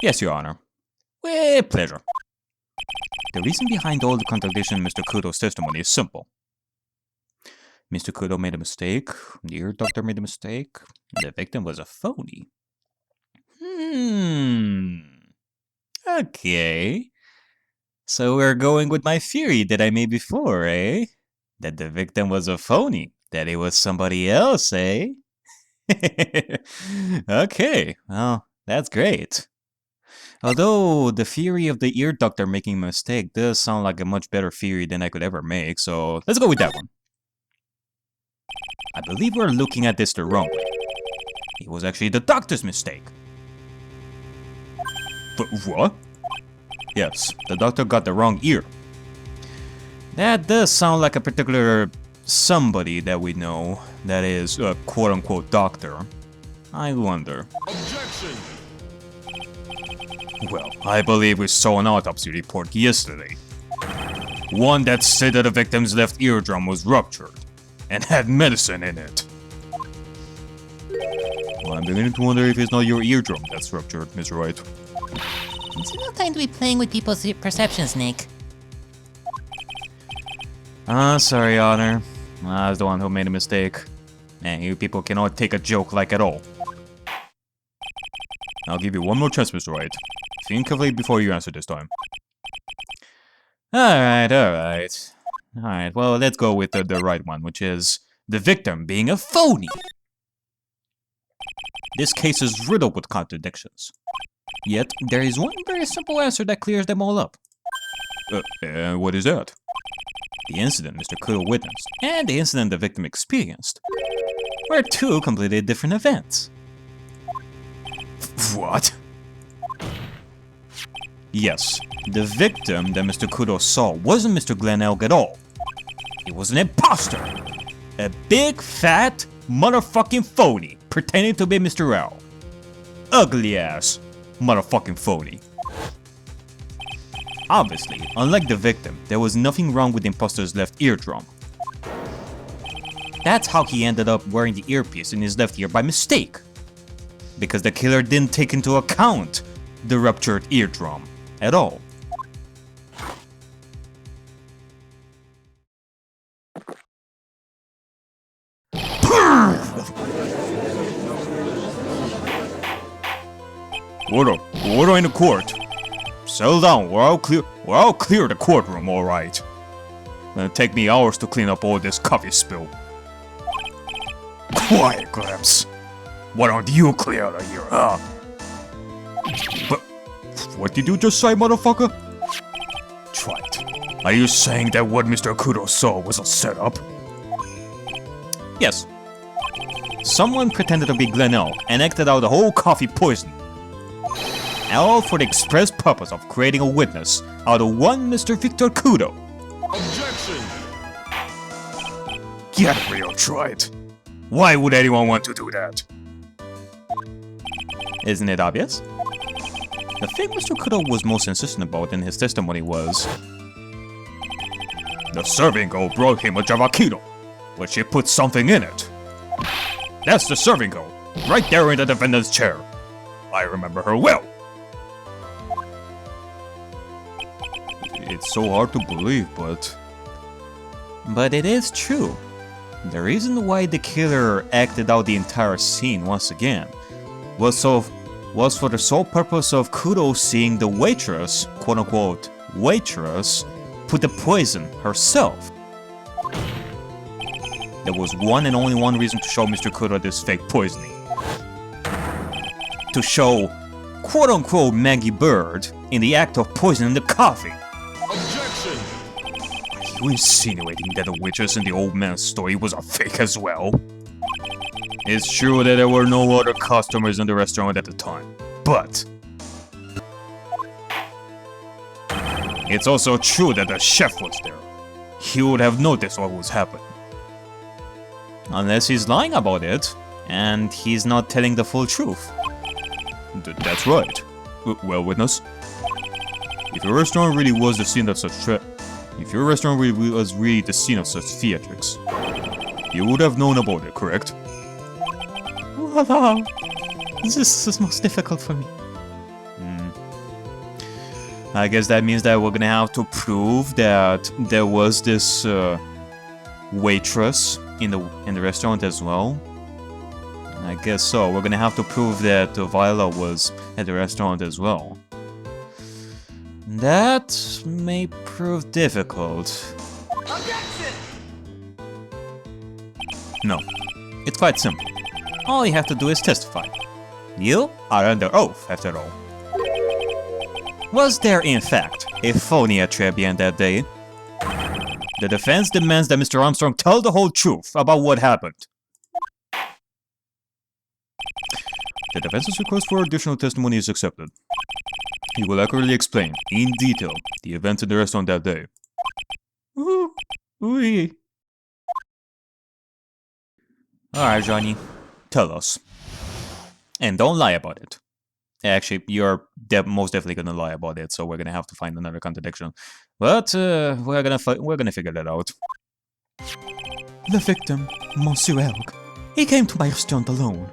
Yes, Your Honor. With pleasure. The reason behind all the contradiction in Mr. Kudo's testimony is simple. Mr. Kudo made a mistake, the ear doctor made a mistake, the victim was a phony. Okay. So we're going with my theory that I made before, eh? That the victim was a phony. That it was somebody else, eh? Okay, well, that's great. Although the theory of the ear doctor making a mistake does sound like a much better theory than I could ever make, so let's go with that one. I believe we're looking at this the wrong way. It was actually the doctor's mistake. But what? Yes, the doctor got the wrong ear. That does sound like a particular somebody that we know that is a quote-unquote doctor. I wonder. Objection! Well, I believe we saw an autopsy report yesterday. One that said that the victim's left eardrum was ruptured and had medicine in it. Well, I'm beginning to wonder if it's not your eardrum that's ruptured, Mr. Wright. It's no time to be playing with people's perceptions, Nick. Sorry, Honor. I was the one who made a mistake. Man, you people cannot take a joke like at all. I'll give you one more chance, Mr. Wright. Think carefully before you answer this time. Alright. Alright, well, let's go with the right one, which is the victim being a phony. This case is riddled with contradictions. Yet, there is one very simple answer that clears them all up. What is that? The incident Mr. Kudo witnessed, and the incident the victim experienced, were two completely different events. What? Yes, the victim that Mr. Kudo saw wasn't Mr. Glenn Elk at all. It was an imposter! A big, fat, motherfucking phony, pretending to be Mr. L. Ugly ass, motherfucking phony. Obviously, unlike the victim, there was nothing wrong with the imposter's left eardrum. That's how he ended up wearing the earpiece in his left ear by mistake. Because the killer didn't take into account the ruptured eardrum at all. Order in the court. Settle down, or I'll clear the courtroom, alright. It'll take me hours to clean up all this coffee spill. Quiet, Gramps. Why don't you clear out of here, huh? But what did you just say, motherfucker? Try it. Are you saying that what Mr. Kudo saw was a setup? Yes. Someone pretended to be Glenn and acted out the whole coffee poison. All for the express purpose of creating a witness out of one Mr. Victor Kudo. Objection! Get real, try it. Why would anyone want to do that? Isn't it obvious? The thing Mr. Kudo was most insistent about in his testimony was the serving girl brought him a Gyakuten, but she put something in it. That's the serving girl, right there in the defendant's chair. I remember her well. It's so hard to believe, but it is true. The reason why the killer acted out the entire scene once again was for the sole purpose of Kudo seeing the waitress, quote-unquote waitress, put the poison herself. There was one and only one reason to show Mr. Kudo this fake poisoning. To show, quote-unquote Maggie Bird in the act of poisoning the coffee. Objection! Are you insinuating that the waitress in the old man's story was a fake as well? It's true that there were no other customers in the restaurant at the time, but it's also true that the chef was there. He would have noticed what was happening. Unless he's lying about it, and he's not telling the full truth. That's right. Well, witness, if your restaurant really was the scene of such theatrics, you would have known about it, correct? Wow, this is most difficult for me. I guess that means that we're gonna have to prove that there was this waitress in the restaurant as well. I guess so. We're gonna have to prove that Viola was at the restaurant as well. That may prove difficult. Objection! No, it's quite simple. All you have to do is testify. You are under oath, after all. Was there, in fact, a phony at Trebian that day? The defense demands that Mr. Armstrong tell the whole truth about what happened. The defense's request for additional testimony is accepted. He will accurately explain, in detail, the events in the restaurant that day. Alright, Johnny. Tell us. And don't lie about it. Actually, you're most definitely gonna lie about it, so we're gonna have to find another contradiction. But we're gonna figure that out. The victim, Monsieur Elk, he came to my restaurant alone.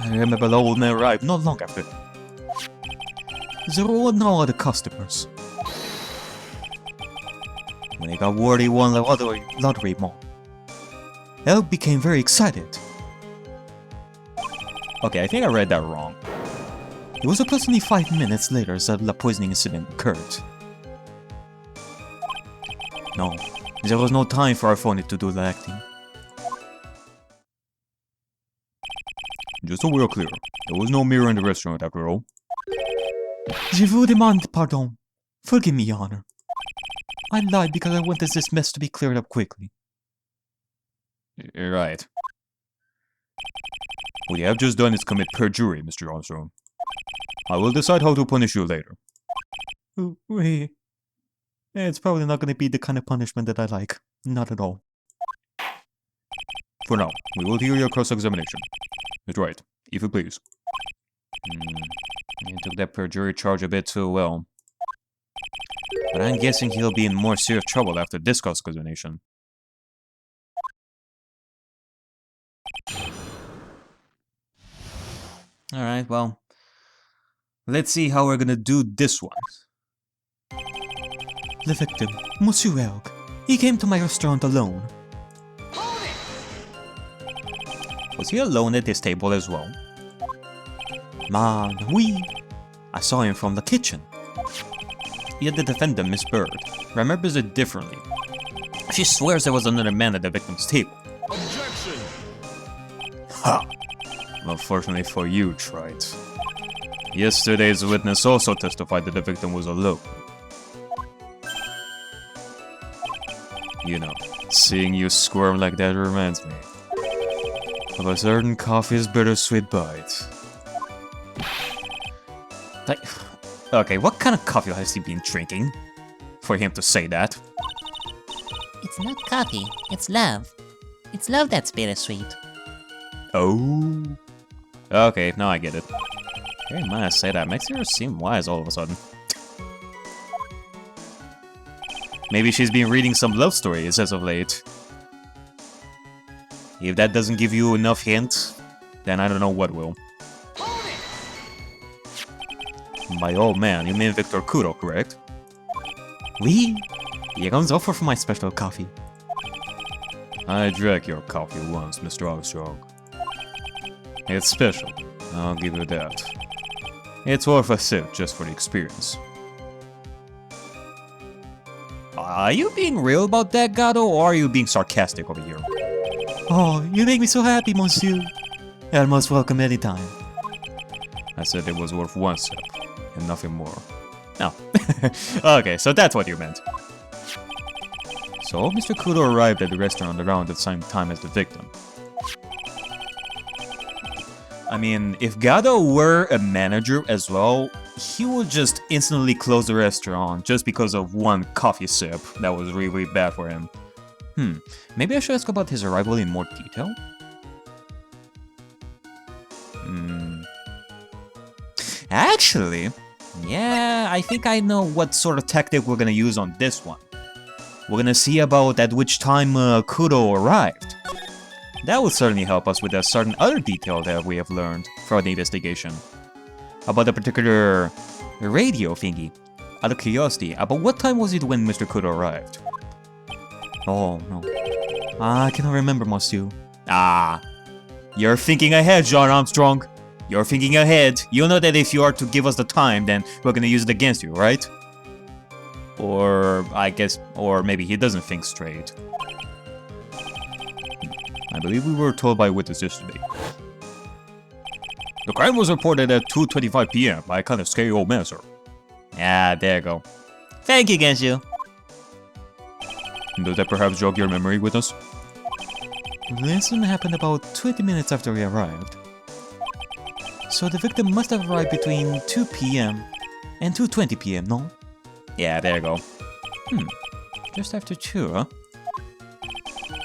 I remember the old man arrived not long after. There were no other customers. When he got word he won the lottery mall, Elk became very excited. Okay, I think I read that wrong. It was approximately 5 minutes later that the poisoning incident occurred. No, there was no time for our phony to do the acting. Just so we're clear, there was no mirror in the restaurant after all. Je vous demande pardon. Forgive me, Your Honor. I lied because I wanted this mess to be cleared up quickly. You're right. What you have just done is commit perjury, Mr. Armstrong. I will decide how to punish you later. It's probably not going to be the kind of punishment that I like. Not at all. For now, we will hear your cross-examination. Mr. Wright, if you please. You took that perjury charge a bit too well. But I'm guessing he'll be in more serious trouble after this cross-examination. Alright, well, let's see how we're gonna do this one. The victim, Monsieur Elk, he came to my restaurant alone. Was he alone at this table as well? Oui. I saw him from the kitchen. Yet the defendant, Miss Bird, remembers it differently. She swears there was another man at the victim's table. Objection! Ha! Unfortunately for you, Trite. Yesterday's witness also testified that the victim was alone. You know, seeing you squirm like that reminds me of a certain coffee's bittersweet bite. Like, okay, what kind of coffee has he been drinking? For him to say that? It's not coffee, it's love. It's love that's bittersweet. Oh. Okay, now I get it. Very mind I say that, makes her seem wise all of a sudden. Maybe she's been reading some love stories as of late. If that doesn't give you enough hint, then I don't know what will. By old man, you mean Victor Kudo, correct? Oui. Here comes offer for my special coffee. I drank your coffee once, Mr. Armstrong. It's special, I'll give you that. It's worth a sip just for the experience. Are you being real about that, Gato, or are you being sarcastic over here? Oh, you make me so happy, monsieur. You're most welcome anytime. I said it was worth one sip, and nothing more. No. Okay, so that's what you meant. So, Mr. Kudo arrived at the restaurant around the same time as the victim. I mean, if Gado were a manager as well, he would just instantly close the restaurant just because of one coffee sip that was really, really bad for him. Maybe I should ask about his arrival in more detail? Actually, yeah, I think I know what sort of tactic we're gonna use on this one. We're gonna see about at which time Kudo arrived. That will certainly help us with a certain other detail that we have learned throughout the investigation. About the particular radio thingy. Out of curiosity, about what time was it when Mr. Kudo arrived? Oh, no. I cannot remember, monsieur. Ah. You're thinking ahead, John Armstrong. You're thinking ahead. You know that if you are to give us the time, then we're gonna use it against you, right? Or, I guess, or maybe he doesn't think straight. I believe we were told by witness yesterday. The crime was reported at 2:25 p.m. by a kind of scary old man, sir. Ah, there you go. Thank you, Genshu. Does that perhaps jog your memory with us? The incident happened about 20 minutes after we arrived. So the victim must have arrived between 2 p.m. and 2:20 p.m., no? Yeah, there you go. Just after 2, huh?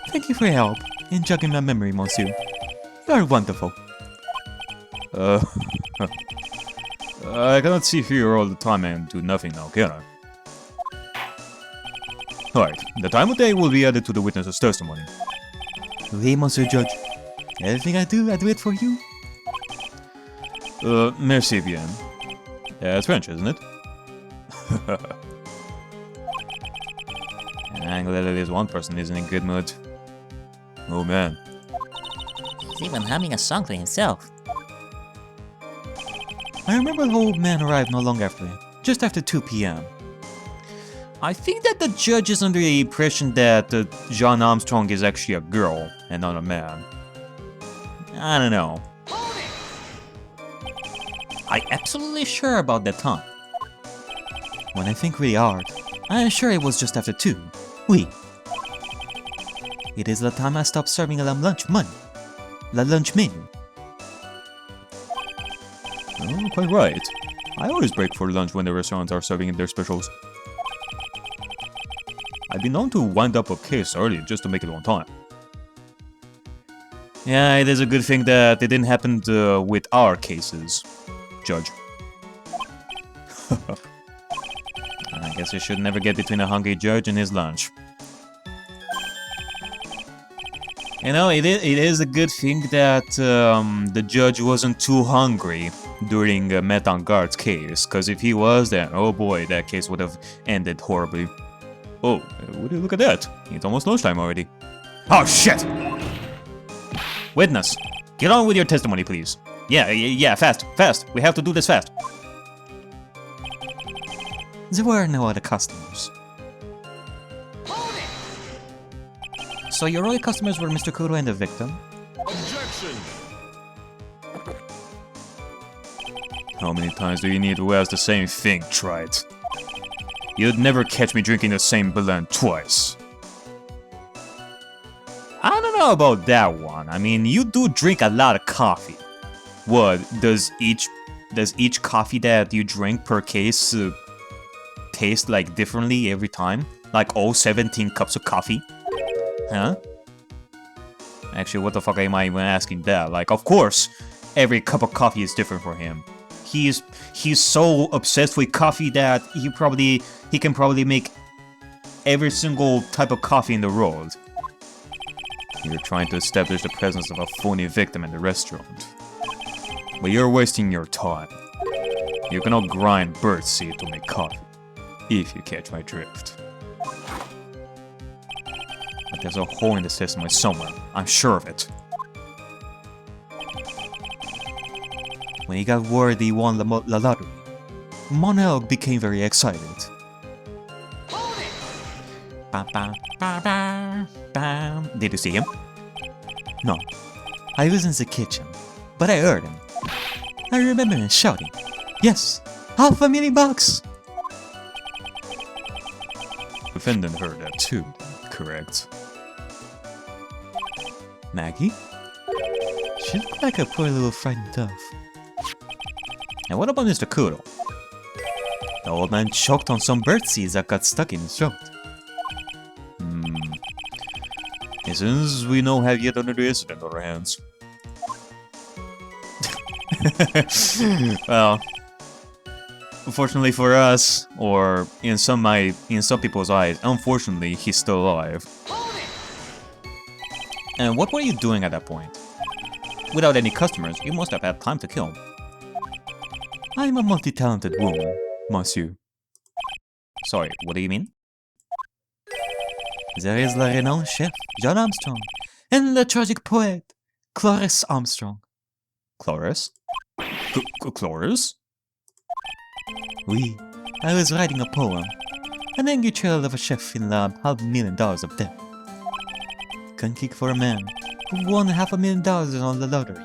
Thank you for your help in jogging my memory, monsieur. You are wonderful. I cannot sit here all the time and do nothing now, can I? Alright, the time of day will be added to the witness's testimony. Oui, monsieur judge. Everything I do it for you. Merci bien. Yeah, it's French, isn't it? I'm glad at least one person isn't in good mood. Oh man. He's even humming a song to himself. I remember the old man arrived not long after him, just after 2 p.m. I think that the judge is under the impression that John Armstrong is actually a girl and not a man. I don't know. I'm absolutely sure about that time. When I think really hard, I am sure it was just after 2. Oui. It is the time I stopped serving la lunch menu. Oh, quite right. I always break for lunch when the restaurants are serving their specials. I've been known to wind up a case early just to make it on time. Yeah, it is a good thing that it didn't happen with our cases, Judge. I guess you should never get between a hungry judge and his lunch. You know, it is a good thing that the judge wasn't too hungry during Metangard's case, because if he was, then oh boy, that case would have ended horribly. Oh, would you look at that? It's almost lunchtime already. Oh shit! Witness, get on with your testimony, please. Yeah, fast. We have to do this fast. There were no other customers. So your only customers were Mr. Kudo and the victim? Objection! How many times do you need to ask the same thing, Trite? You'd never catch me drinking the same blend twice. I don't know about that one. I mean, you do drink a lot of coffee. What, does each coffee that you drink per case taste like differently every time? Like all 17 cups of coffee? Huh? Actually, what the fuck am I even asking that? Like, of course, every cup of coffee is different for him. He's so obsessed with coffee that he can probably make every single type of coffee in the world. You're trying to establish the presence of a phony victim in the restaurant. But you're wasting your time. You cannot grind birdseed to make coffee, if you catch my drift. But there's a hole in the system somewhere, I'm sure of it. When he got word he won the lottery, Monel became very excited. Did you see him? No. I was in the kitchen, but I heard him. I remember him shouting, "Yes! $500,000! Defendant heard that too, correct? Maggie? She looked like a poor little frightened dove. And what about Mr. Kudo? The old man choked on some birdseeds that got stuck in his throat. It seems we don't have yet another incident on our hands. Well, unfortunately for us, or in some people's eyes, unfortunately, he's still alive. And what were you doing at that point? Without any customers, you must have had time to kill. I'm a multi-talented woman, monsieur. Sorry, what do you mean? There is the renowned chef, John Armstrong, and the tragic poet, Cloris Armstrong. Cloris? Cloris? Oui, I was writing a poem. An angry tale of a chef in the $500,000 of debt. Couldn't kick for a man who won $500,000 on the lottery.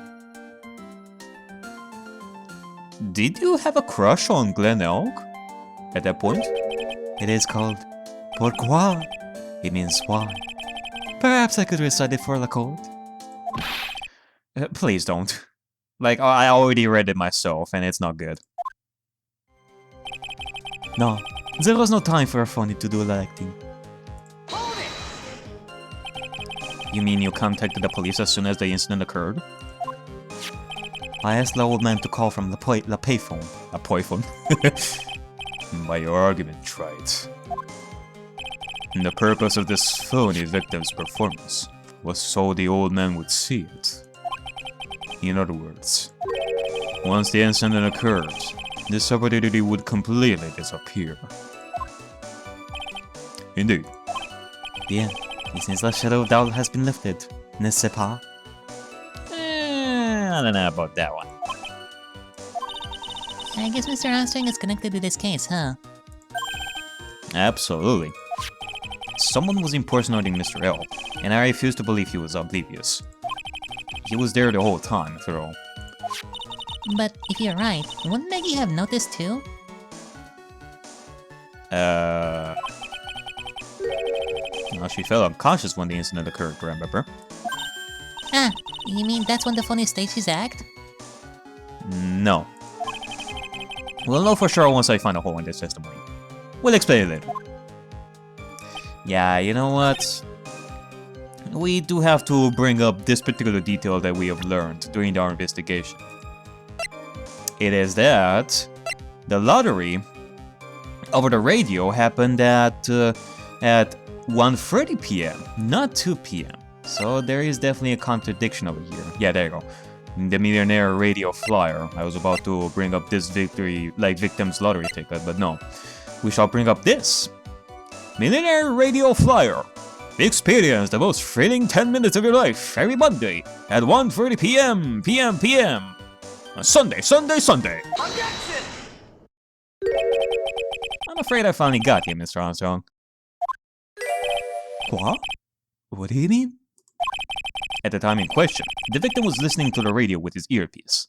Did you have a crush on Glen Elk at that point? It is called Pourquoi? It means why. Perhaps I could recite it for the court? Please don't. Like, I already read it myself, and it's not good. No, there was no time for a phony to do the acting. Hold it! You mean you contacted the police as soon as the incident occurred? I asked the old man to call from the payphone. A payphone? By your argument, right. And the purpose of this phony victim's performance was so the old man would see it. In other words, once the incident occurred, this opportunity would completely disappear. Indeed. Bien, it seems the shadow of doubt has been lifted, n'est-ce pas? I don't know about that one. I guess Mr. Armstrong is connected to this case, huh? Absolutely. Someone was impersonating Mr. L, and I refuse to believe he was oblivious. He was there the whole time, after all. But if you're right, wouldn't Maggie have noticed too? Well, she fell unconscious when the incident occurred, remember? Ah, you mean that's when the phony staged his act? No. We'll know for sure once I find a hole in this testimony. We'll explain it later. Yeah, you know what? We do have to bring up this particular detail that we have learned during our investigation. It is that the lottery over the radio happened at 1:30 p.m., not 2 p.m. So there is definitely a contradiction over here. Yeah, there you go. The millionaire radio flyer. I was about to bring up this victim's lottery ticket, but no. We shall bring up this. Millionaire radio flyer. Experience the most thrilling 10 minutes of your life every Monday at 1:30 p.m. Sunday. Objection! I'm afraid I finally got you, Mr. Armstrong. What? What do you mean? At the time in question, the victim was listening to the radio with his earpiece.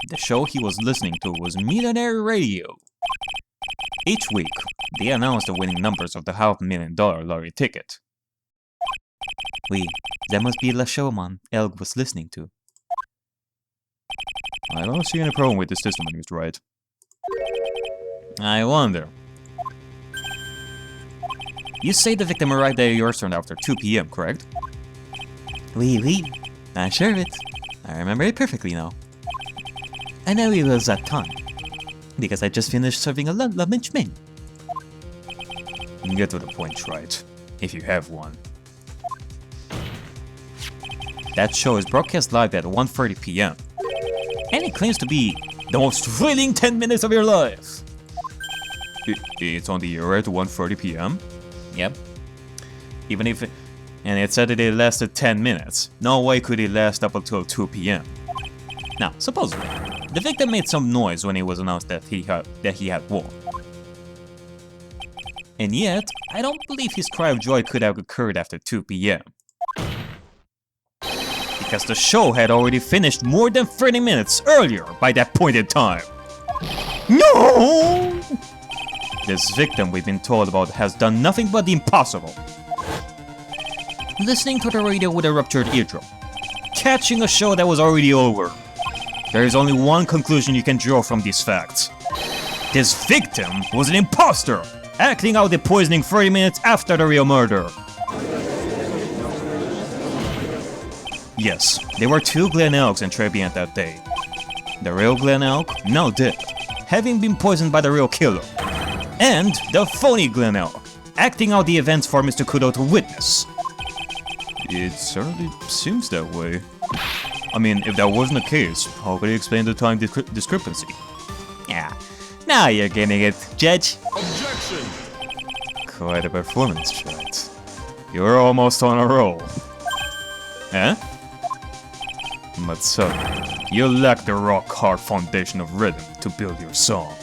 The show he was listening to was Millionaire Radio. Each week, they announced the winning numbers of the $500,000 lottery ticket. Oui, that must be the showman Elg was listening to. I don't see any problem with this testimony, Mr. Wright. I wonder. You say the victim arrived at your restaurant after 2 p.m., correct? Oui, I'm sure of it. I remember it perfectly now. I know it was that time, because I just finished serving a lunch menu. Get to the point, right? If you have one. That show is broadcast live at 1:30 p.m. And it claims to be the most thrilling 10 minutes of your life. It's on the air at 1:30 p.m.? Yep. Even if and it said that it lasted 10 minutes. No way could it last up until 2 p.m. Now, supposedly, the victim made some noise when it was announced that he had won. And yet, I don't believe his cry of joy could have occurred after 2 p.m. Because the show had already finished more than 30 minutes earlier by that point in time. No! This victim we've been told about has done nothing but the impossible. Listening to the radio with a ruptured eardrum. Catching a show that was already over. There is only one conclusion you can draw from these facts. This victim was an imposter, acting out the poisoning 30 minutes after the real murder. Yes, there were two Glen Elks in Trebient that day. The real Glen Elk, now dead, having been poisoned by the real killer. And the phony Glen Elk, acting out the events for Mr. Kudo to witness. It certainly seems that way. I mean, if that wasn't the case, how could you explain the time discrepancy? Yeah, now you're getting it, Judge. Objection! Quite a performance, Chet. You're almost on a roll. Eh? But suddenly, you lack the rock-hard foundation of rhythm to build your song.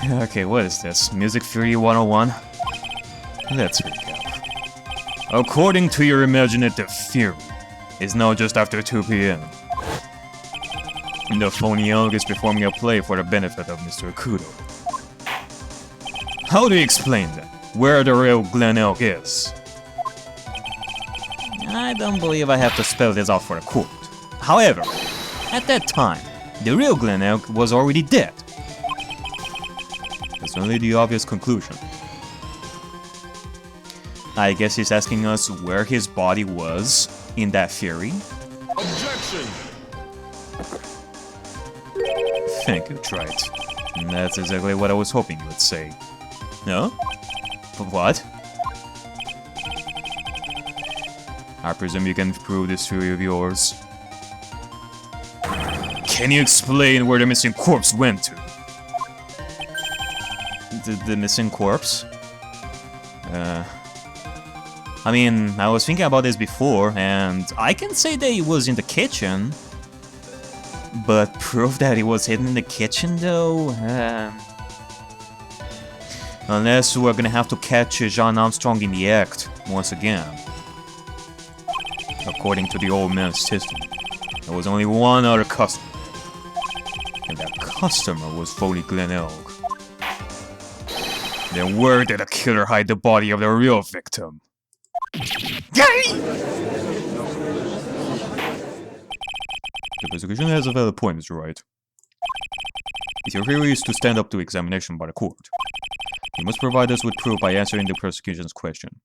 Okay, what is this? Music Theory 101? Let's recap. According to your imaginative theory, it's now just after 2 p.m. The phony elk is performing a play for the benefit of Mr. Kudo. How do you explain that? Where the real Glen Elk is? I don't believe I have to spell this out for the court. However, at that time, the real Glen Elk was already dead. That's only the obvious conclusion. I guess he's asking us where his body was in that theory. Objection! Thank you, Trite. That's exactly what I was hoping you would say. No? But what? I presume you can prove this theory of yours. Can you explain where the missing corpse went to? The missing corpse? I mean, I was thinking about this before, and I can say that it was in the kitchen. But proof that it was hidden in the kitchen, though? Unless we're gonna have to catch Jean Armstrong in the act, once again. According to the old man's system, there was only one other customer. And that customer was fully Glen Elk. Then where did the killer hide the body of the real victim? Yay! The prosecution has a valid point, Mr. Wright. If your theory is to stand up to examination by the court, you must provide us with proof by answering the prosecution's question.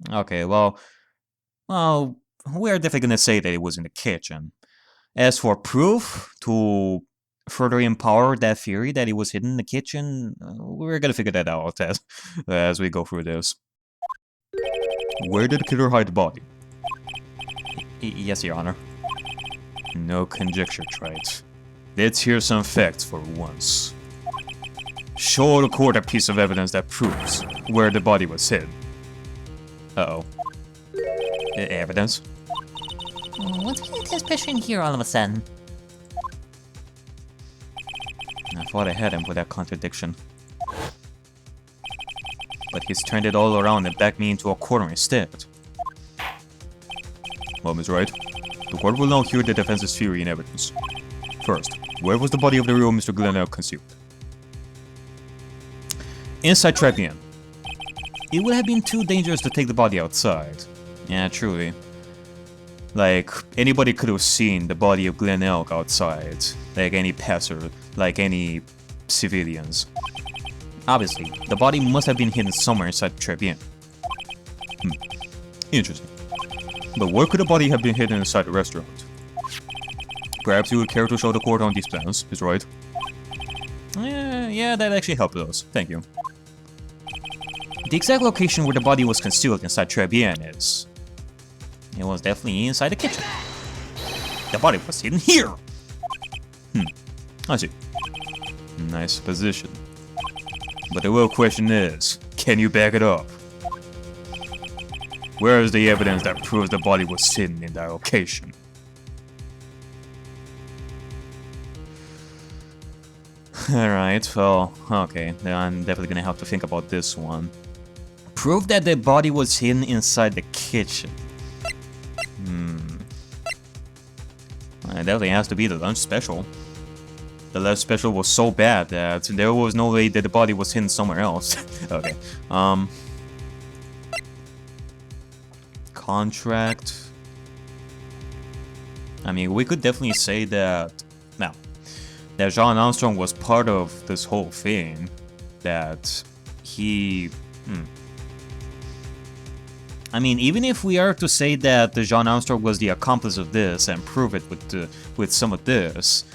Okay, well, we're definitely gonna say that it was in the kitchen. As for proof to further empower that theory that it was hidden in the kitchen, we're gonna figure that out as we go through this. Where did the killer hide the body? Yes, Your Honor. No conjecture, Trite. Let's hear some facts for once. Show the court a piece of evidence that proves where the body was hid. Uh-oh. Evidence? What's with this patient here all of a sudden? I thought I had him with that contradiction. But he's turned it all around and backed me into a corner instead. Well, Ms. Wright, the court will now hear the defense's theory and evidence. First, where was the body of the real Mr. Glen Elk concealed? Inside Trappian. It would have been too dangerous to take the body outside. Yeah, truly. Like, anybody could have seen the body of Glen Elk outside. Like any passer, like any civilians. Obviously, the body must have been hidden somewhere inside Trappian. Interesting. But where could the body have been hidden inside the restaurant? Perhaps you would care to show the court on these plans, is right? Yeah, that actually helped us. Thank you. The exact location where the body was concealed inside Trappian is... It was definitely inside the kitchen. The body was hidden here! I see. Nice position. But the real question is, can you back it up? Where is the evidence that proves the body was hidden in that location? Alright, well, okay, then I'm definitely gonna have to think about this one. Prove that the body was hidden inside the kitchen. It definitely has to be the lunch special. The lunch special was so bad that there was no way that the body was hidden somewhere else. Okay, contract. I mean, we could definitely say that... Now, that Jean Armstrong was part of this whole thing. That he... I mean, even if we are to say that Jean Armstrong was the accomplice of this and prove it with some of this,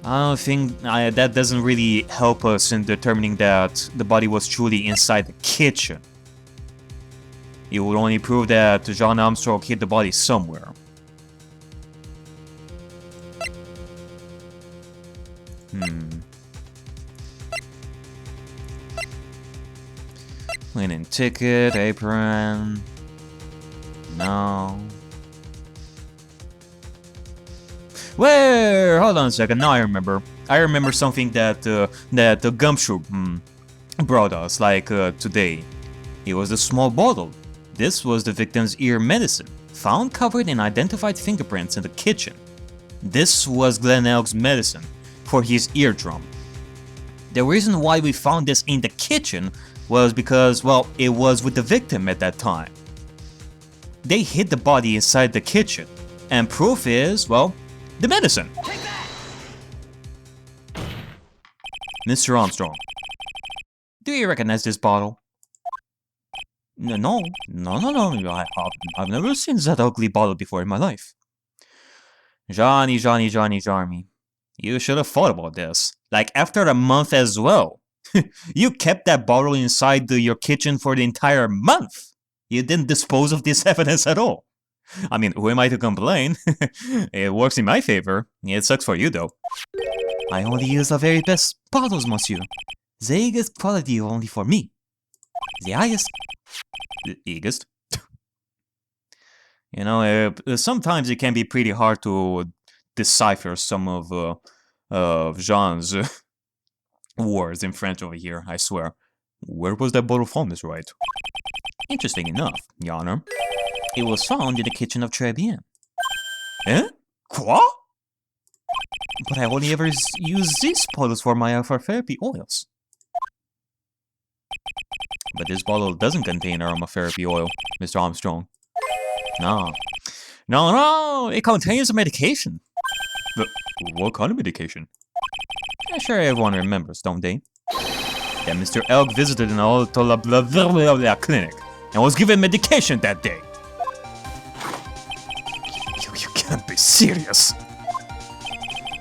I don't think that doesn't really help us in determining that the body was truly inside the kitchen. It would only prove that Jean Armstrong hid the body somewhere. Cleaning ticket, apron. No. Where? Hold on a second. Now I remember. I remember something that the Gumshoe brought us, like today. It was a small bottle. This was the victim's ear medicine, found covered in identified fingerprints in the kitchen. This was Glen Elk's medicine for his eardrum. The reason why we found this in the kitchen was because, well, it was with the victim at that time. They hid the body inside the kitchen, and proof is, well, the medicine. Mr. Armstrong, do you recognize this bottle? No. I've never seen that ugly bottle before in my life. Johnny. You should have thought about this. Like, after a month as well. You kept that bottle inside your kitchen for the entire month. You didn't dispose of this evidence at all. I mean, who am I to complain? It works in my favor. It sucks for you, though. I only use the very best bottles, monsieur. The highest quality only for me. The highest... The highest? You know, sometimes it can be pretty hard to decipher some of Jean's words in French over here, I swear. Where was that bottle from, Miss Wright? Interesting enough, Your Honor. It was found in the kitchen of Très Bien. Eh? Quoi? But I only ever use these bottles for my aromatherapy oils. But this bottle doesn't contain aromatherapy oil, Mr. Armstrong. No, it contains a medication. But what kind of medication? I'm sure everyone remembers, don't they? That Mr. Elk visited an autolab clinic and was given medication that day. You can't be serious.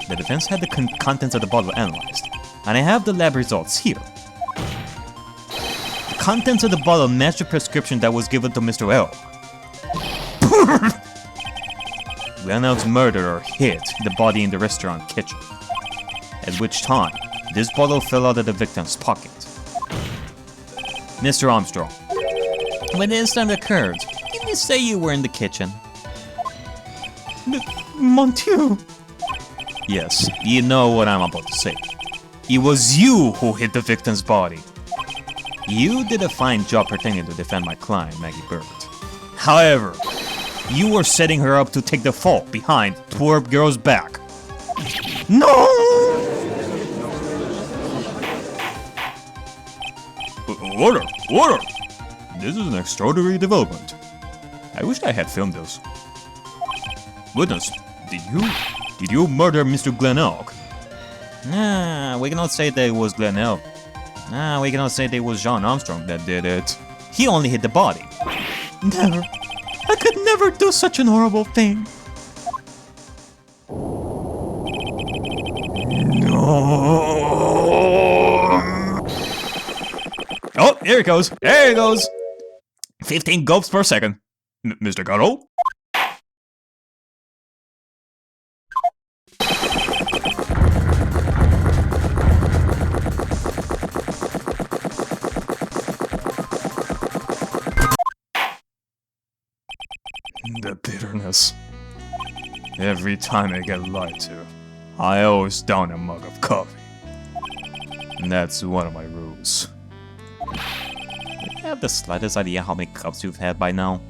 The defense had the contents of the bottle analyzed, and I have the lab results here. The contents of the bottle match the prescription that was given to Mr. Elk. Glen Elk's murderer hid the body in the restaurant kitchen, at which time this bottle fell out of the victim's pocket. Mr. Armstrong, when the incident occurred, didn't you say you were in the kitchen? Mon Dieu! Yes, you know what I'm about to say. It was you who hid the victim's body. You did a fine job pretending to defend my client, Maggie Bird. However, you were setting her up to take the fall behind poor girl's back. No! Order! This is an extraordinary development. I wish I had filmed this. Witness, did you murder Mr. Glen Elk? Nah, we cannot say that it was Glen Elk. Nah, we cannot say that it was John Armstrong that did it. He only hit the body. Never. I could never do such an horrible thing. No. Oh, here it goes. There it goes. 15 gulps per second. Mr. Garo? The bitterness. Every time I get lied to, I always down a mug of coffee. And that's one of my rules. Do you have the slightest idea how many cups you've had by now?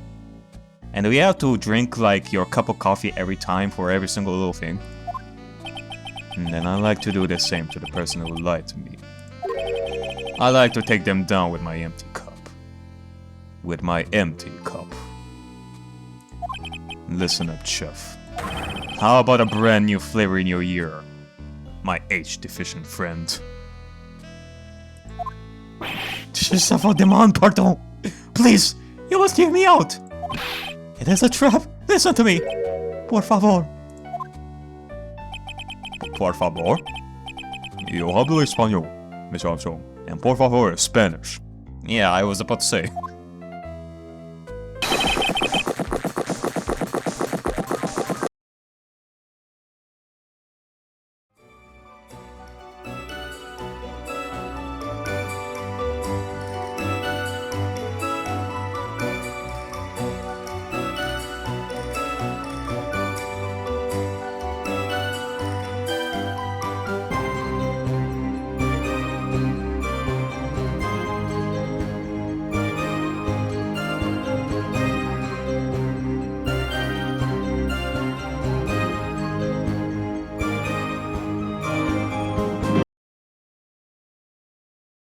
And do you have to drink like your cup of coffee every time for every single little thing? And then I like to do the same to the person who lied to me. I like to take them down with my empty cup. With my empty cup. Listen up, chef. How about a brand new flavor in your ear? My H-deficient friend. Pardon. Please, you must hear me out. It is a trap. Listen to me. Por favor. Por favor? Yo hablo español, Mr. Armstrong. And por favor is Spanish. Yeah, I was about to say.